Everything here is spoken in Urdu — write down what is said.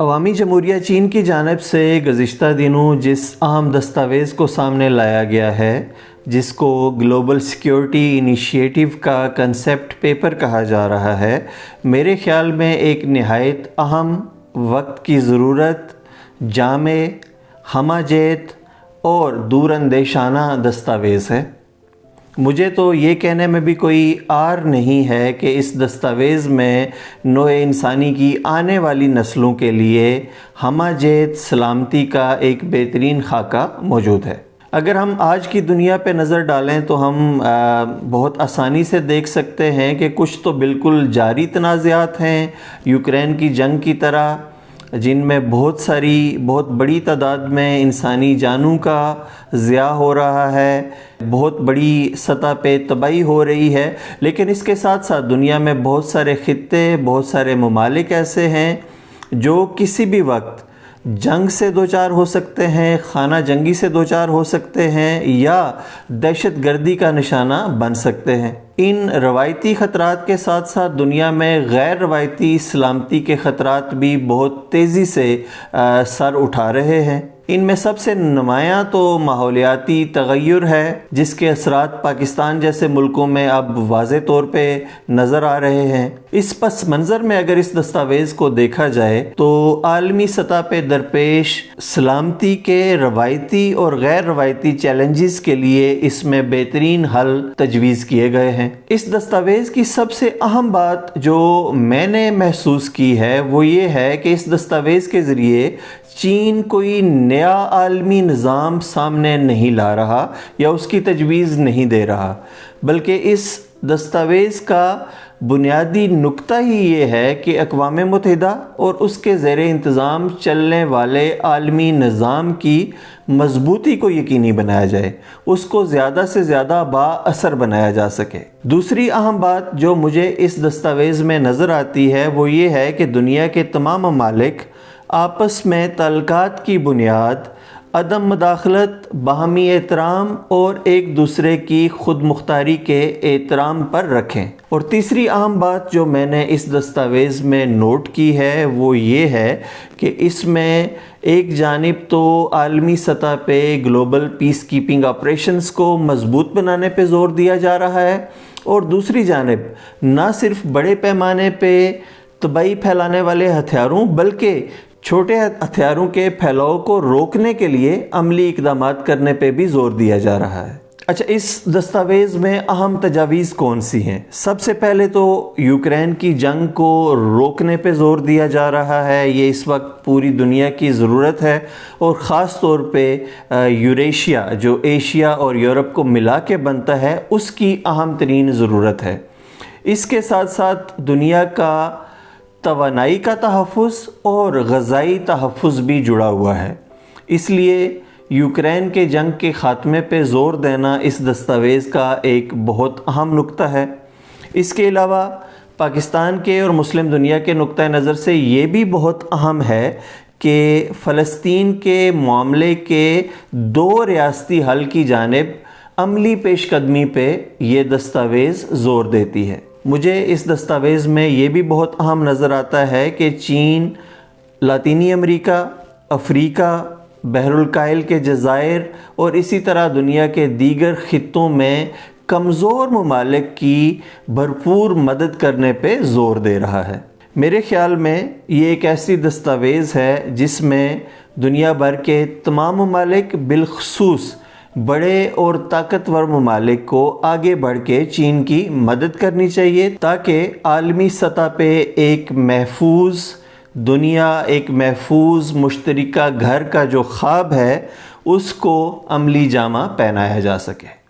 عوامی جمہوریہ چین کی جانب سے گزشتہ دنوں جس اہم دستاویز کو سامنے لایا گیا ہے، جس کو گلوبل سیکیورٹی انیشیٹو کا کنسیپٹ پیپر کہا جا رہا ہے، میرے خیال میں ایک نہایت اہم، وقت کی ضرورت، جامع، ہمہ جہت اور دور اندیشانہ دستاویز ہے۔ مجھے تو یہ کہنے میں بھی کوئی عار نہیں ہے کہ اس دستاویز میں نوع انسانی کی آنے والی نسلوں کے لیے ہمہ جہت سلامتی کا ایک بہترین خاکہ موجود ہے۔ اگر ہم آج کی دنیا پہ نظر ڈالیں تو ہم بہت آسانی سے دیکھ سکتے ہیں کہ کچھ تو بالکل جاری تنازعات ہیں، یوکرین کی جنگ کی طرح، جن میں بہت بڑی تعداد میں انسانی جانوں کا ضیاع ہو رہا ہے، بہت بڑی سطح پہ تباہی ہو رہی ہے۔ لیکن اس کے ساتھ ساتھ دنیا میں بہت سارے خطے، بہت سارے ممالک ایسے ہیں جو کسی بھی وقت جنگ سے دوچار ہو سکتے ہیں، خانہ جنگی سے دوچار ہو سکتے ہیں یا دہشت گردی کا نشانہ بن سکتے ہیں۔ ان روایتی خطرات کے ساتھ ساتھ دنیا میں غیر روایتی سلامتی کے خطرات بھی بہت تیزی سے سر اٹھا رہے ہیں۔ ان میں سب سے نمایاں تو ماحولیاتی تغیر ہے، جس کے اثرات پاکستان جیسے ملکوں میں اب واضح طور پہ نظر آ رہے ہیں۔ اس پس منظر میں اگر اس دستاویز کو دیکھا جائے تو عالمی سطح پہ درپیش سلامتی کے روایتی اور غیر روایتی چیلنجز کے لیے اس میں بہترین حل تجویز کیے گئے ہیں۔ اس دستاویز کی سب سے اہم بات جو میں نے محسوس کی ہے وہ یہ ہے کہ اس دستاویز کے ذریعے چین کوئی نیا عالمی نظام سامنے نہیں لا رہا یا اس کی تجویز نہیں دے رہا، بلکہ اس دستاویز کا بنیادی نکتہ ہی یہ ہے کہ اقوام متحدہ اور اس کے زیر انتظام چلنے والے عالمی نظام کی مضبوطی کو یقینی بنایا جائے، اس کو زیادہ سے زیادہ با اثر بنایا جا سکے۔ دوسری اہم بات جو مجھے اس دستاویز میں نظر آتی ہے وہ یہ ہے کہ دنیا کے تمام ممالک آپس میں تعلقات کی بنیاد عدم مداخلت، باہمی احترام اور ایک دوسرے کی خود مختاری کے احترام پر رکھیں۔ اور تیسری اہم بات جو میں نے اس دستاویز میں نوٹ کی ہے وہ یہ ہے کہ اس میں ایک جانب تو عالمی سطح پہ گلوبل پیس کیپنگ آپریشنز کو مضبوط بنانے پہ زور دیا جا رہا ہے، اور دوسری جانب نہ صرف بڑے پیمانے پہ تباہی پھیلانے والے ہتھیاروں بلکہ چھوٹے ہتھیاروں کے پھیلاؤ کو روکنے کے لیے عملی اقدامات کرنے پہ بھی زور دیا جا رہا ہے۔ اچھا، اس دستاویز میں اہم تجاویز کون سی ہیں؟ سب سے پہلے تو یوکرین کی جنگ کو روکنے پہ زور دیا جا رہا ہے۔ یہ اس وقت پوری دنیا کی ضرورت ہے، اور خاص طور پہ یوریشیا جو ایشیا اور یورپ کو ملا کے بنتا ہے، اس کی اہم ترین ضرورت ہے۔ اس کے ساتھ ساتھ دنیا کا توانائی کا تحفظ اور غذائی تحفظ بھی جڑا ہوا ہے، اس لیے یوکرین کے جنگ کے خاتمے پہ زور دینا اس دستاویز کا ایک بہت اہم نکتہ ہے۔ اس کے علاوہ پاکستان کے اور مسلم دنیا کے نقطہ نظر سے یہ بھی بہت اہم ہے کہ فلسطین کے معاملے کے دو ریاستی حل کی جانب عملی پیش قدمی پہ یہ دستاویز زور دیتی ہے۔ مجھے اس دستاویز میں یہ بھی بہت اہم نظر آتا ہے کہ چین، لاطینی امریکہ، افریقہ، بحر الکاہل کے جزائر اور اسی طرح دنیا کے دیگر خطوں میں کمزور ممالک کی بھرپور مدد کرنے پہ زور دے رہا ہے۔ میرے خیال میں یہ ایک ایسی دستاویز ہے جس میں دنیا بھر کے تمام ممالک، بالخصوص بڑے اور طاقتور ممالک کو آگے بڑھ کے چین کی مدد کرنی چاہیے، تاکہ عالمی سطح پہ ایک محفوظ دنیا، ایک محفوظ مشترکہ گھر کا جو خواب ہے اس کو عملی جامہ پہنایا جا سکے۔